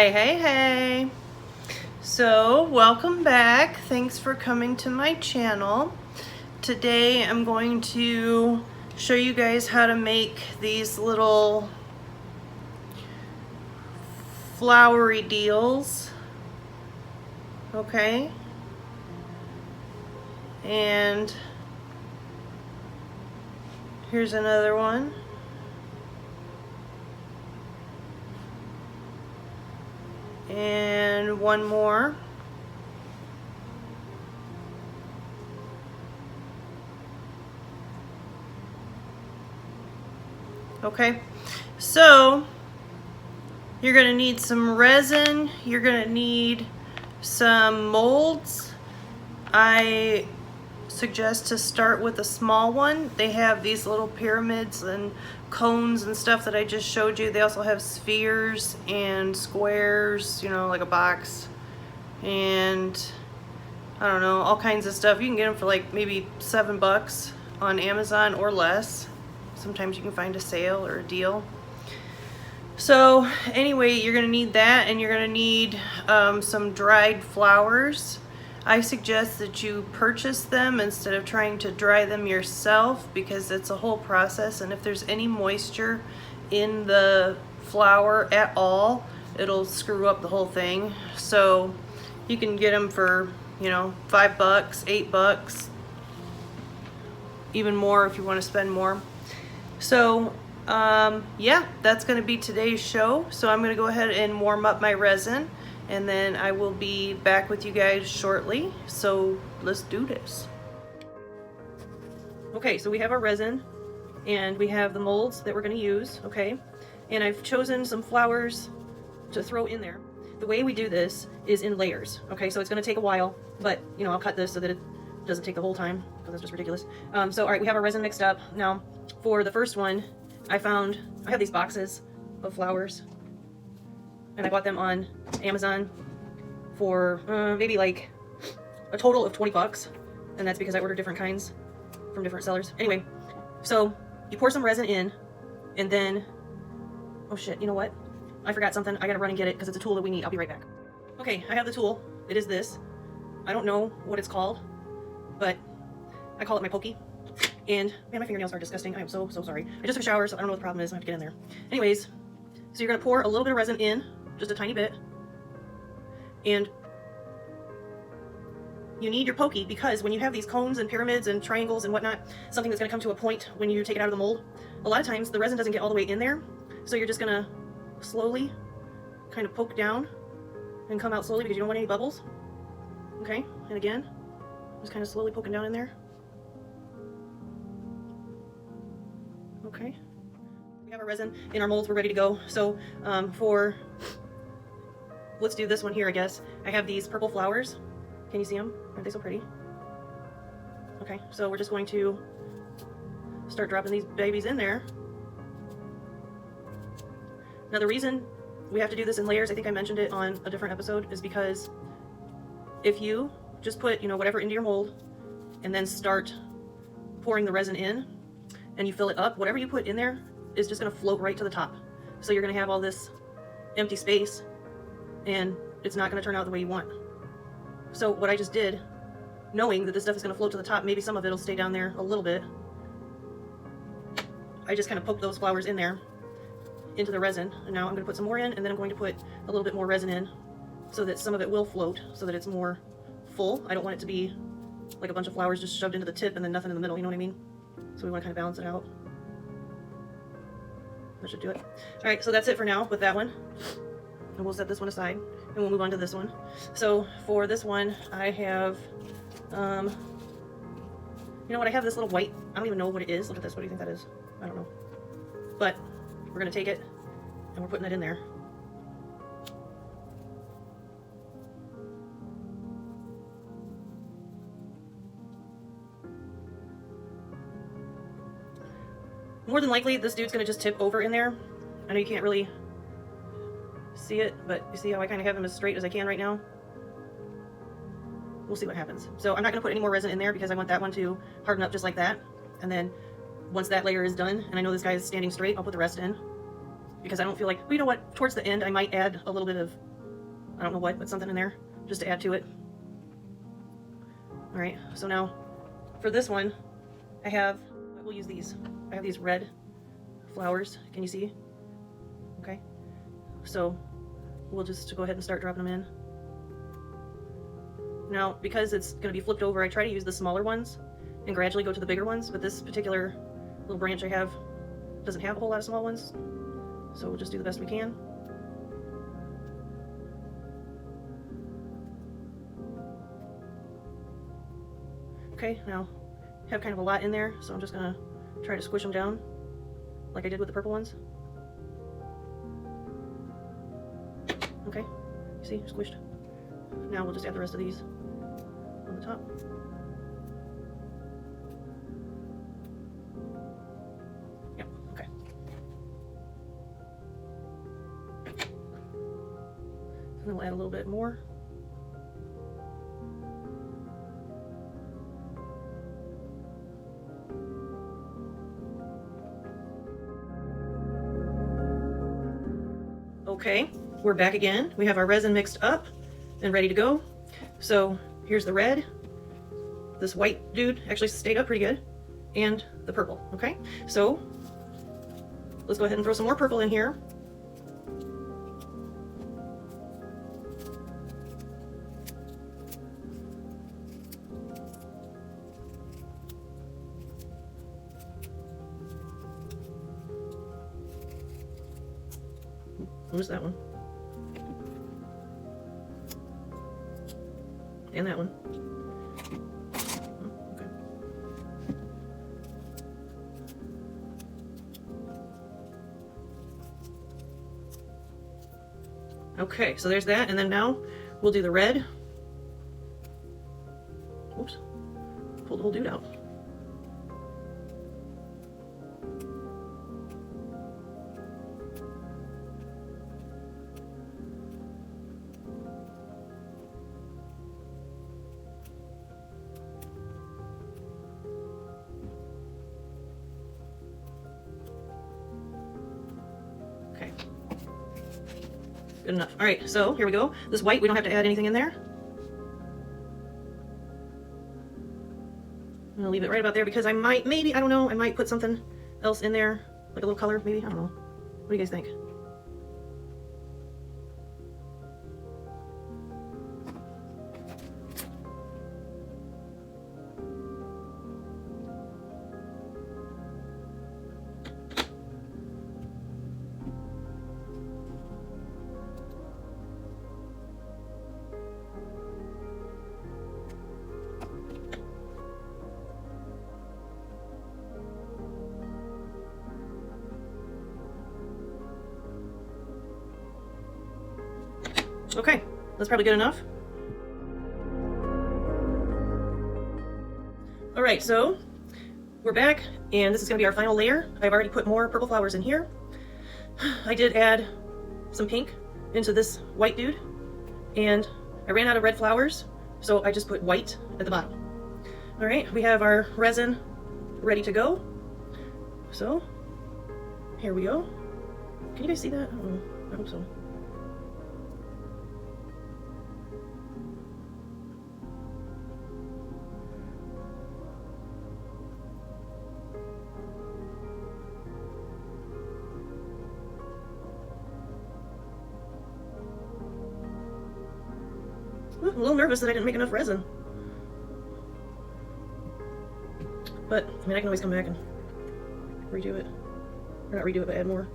Hey. So, welcome back. Thanks for coming to my channel. Today I'm going to show you guys how to make these little flowery deals. Okay? And here's another one. And one more. Okay, so you're gonna need some resin, you're gonna need some molds. I suggest to start with a small one. They have these little pyramids and cones and stuff that I just showed you. They also have spheres and squares, you know, like a box, and I don't know, all kinds of stuff. You can get them for like maybe $7 on Amazon or less. Sometimes you can find a sale or a deal. So anyway, you're gonna need that, and you're gonna need some dried flowers. I suggest that you purchase them instead of trying to dry them yourself, because it's a whole process, and if there's any moisture in the flower at all, it'll screw up the whole thing. So you can get them for, you know, $5, $8, even more if you want to spend more. So yeah, that's going to be today's show. So I'm going to go ahead and warm up my resin, and then I will be back with you guys shortly. So let's do this. Okay, so we have our resin and we have the molds that we're going to use, okay? And I've chosen some flowers to throw in there. The way we do this is in layers, okay? So it's going to take a while, but you know, I'll cut this so that it doesn't take the whole time, because that's just ridiculous. So all right, we have our resin mixed up. Now for the first one, I have these boxes of flowers, and I bought them on Amazon for maybe like a total of $20, and that's because I ordered different kinds from different sellers. Anyway, so you pour some resin in, and then, oh shit, you know what? I forgot something. I gotta run and get it because it's a tool that we need. I'll be right back. Okay, I have the tool. It is this. I don't know what it's called, but I call it my pokey. And man, my fingernails are disgusting. I am so sorry. I just took a shower, so I don't know what the problem is. I have to get in there. Anyways, so you're gonna pour a little bit of resin in, just a tiny bit. And you need your pokey, because when you have these cones and pyramids and triangles and whatnot, something that's gonna come to a point when you take it out of the mold, a lot of times the resin doesn't get all the way in there. So you're just gonna slowly kind of poke down and come out slowly, because you don't want any bubbles. Okay, and again, just kind of slowly poking down in there. Okay, we have our resin in our molds. We're ready to go. So let's do this one here, I guess. I have these purple flowers. Can you see them? Aren't they so pretty? Okay, so we're just going to start dropping these babies in there. Now the reason we have to do this in layers, I think I mentioned it on a different episode, is because if you just put, you know, whatever into your mold and then start pouring the resin in and you fill it up, whatever you put in there is just going to float right to the top. So you're going to have all this empty space, and it's not going to turn out the way you want. So what I just did, knowing that this stuff is going to float to the top, maybe some of it will stay down there a little bit, I just kind of poked those flowers in there into the resin, and now I'm going to put some more in, and then I'm going to put a little bit more resin in so that some of it will float, so that it's more full. I don't want it to be like a bunch of flowers just shoved into the tip and then nothing in the middle, you know what I mean? So we want to kind of balance it out. That should do it. All right, so that's it for now with that one. And we'll set this one aside, and we'll move on to this one. So for this one, I have, you know what, I have this little white, I don't even know what it is. Look at this, what do you think that is? I don't know. But we're gonna take it, and we're putting that in there. More than likely, this dude's gonna just tip over in there. I know you can't really see it, but you see how I kind of have him as straight as I can right now? We'll see what happens. So I'm not gonna put any more resin in there, because I want that one to harden up just like that. And then once that layer is done, and I know this guy is standing straight, I'll put the rest in. Because I don't feel like, well, you know what, towards the end I might add a little bit of I don't know what, but something in there just to add to it. All right, so now for this one, we'll use these. I have these red flowers. Can you see? Okay. So we'll just go ahead and start dropping them in. Now, because it's going to be flipped over, I try to use the smaller ones and gradually go to the bigger ones, but this particular little branch I have doesn't have a whole lot of small ones, so we'll just do the best we can. Okay, now I have kind of a lot in there, so I'm just going to try to squish them down like I did with the purple ones. Okay, you see, squished. Now we'll just add the rest of these on the top. Yep, okay. And then we'll add a little bit more. Okay, we're back again. We have our resin mixed up and ready to go. So here's the red. This white dude actually stayed up pretty good. And the purple, okay? So let's go ahead and throw some more purple in here. Who's that one? And that one. Okay, so there's that, and then now we'll do the red. Oops, pulled the whole dude out. Okay. Good enough. All right, so here we go. This white, we don't have to add anything in there. I'm gonna leave it right about there because I might, maybe, I don't know, I might put something else in there, like a little color, maybe, I don't know. What do you guys think? Okay, that's probably good enough. All right, so we're back, and this is gonna be our final layer. I've already put more purple flowers in here. I did add some pink into this white dude, and I ran out of red flowers, so I just put white at the bottom. All right, we have our resin ready to go. So here we go. Can you guys see that? I don't know. I hope so. I'm a little nervous that I didn't make enough resin. But, I mean, I can always come back and redo it. Or not redo it, but add more.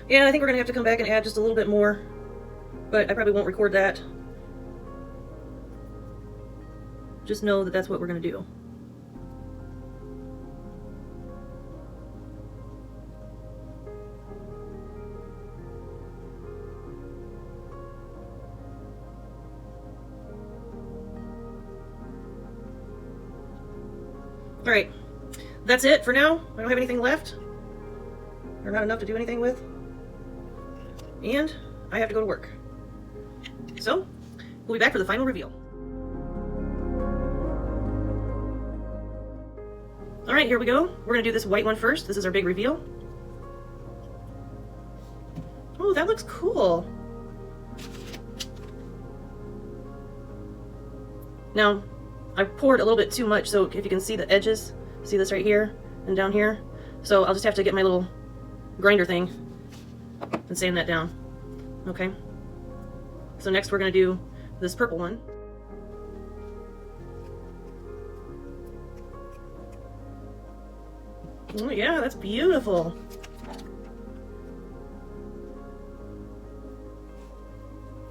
Yeah, I think we're gonna have to come back and add just a little bit more, but I probably won't record that just know that that's what we're gonna do. All right, that's it for now. I don't have anything left, or not enough to do anything with, and I have to go to work. So we'll be back for the final reveal. All right, here we go. We're gonna do this white one first. This is our big reveal. Oh, that looks cool. Now, I poured a little bit too much, so if you can see the edges, see this right here and down here. So I'll just have to get my little grinder thing and sand that down. Okay. So next we're gonna do this purple one. Oh yeah, that's beautiful.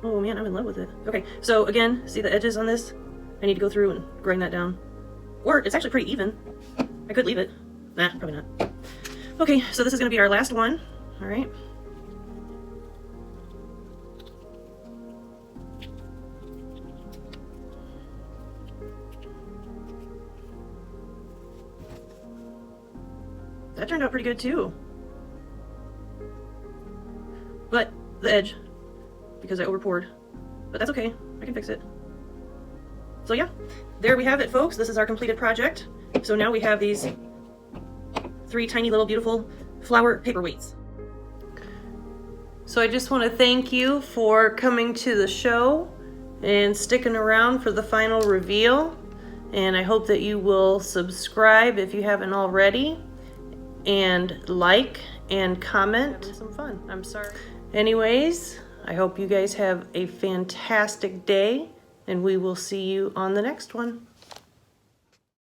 Oh man, I'm in love with it. Okay, so again, see the edges on this? I need to go through and grind that down. Or it's actually pretty even. I could leave it. Nah, probably not. Okay, so this is gonna be our last one. All right. That turned out pretty good too. But the edge, because I over poured. But that's okay, I can fix it. So yeah, there we have it, folks. This is our completed project. So now we have these 3 tiny little beautiful flower paperweights. So I just want to thank you for coming to the show and sticking around for the final reveal. And I hope that you will subscribe if you haven't already, and like and comment. Having some fun. I'm sorry. Anyways, I hope you guys have a fantastic day, and we will see you on the next one.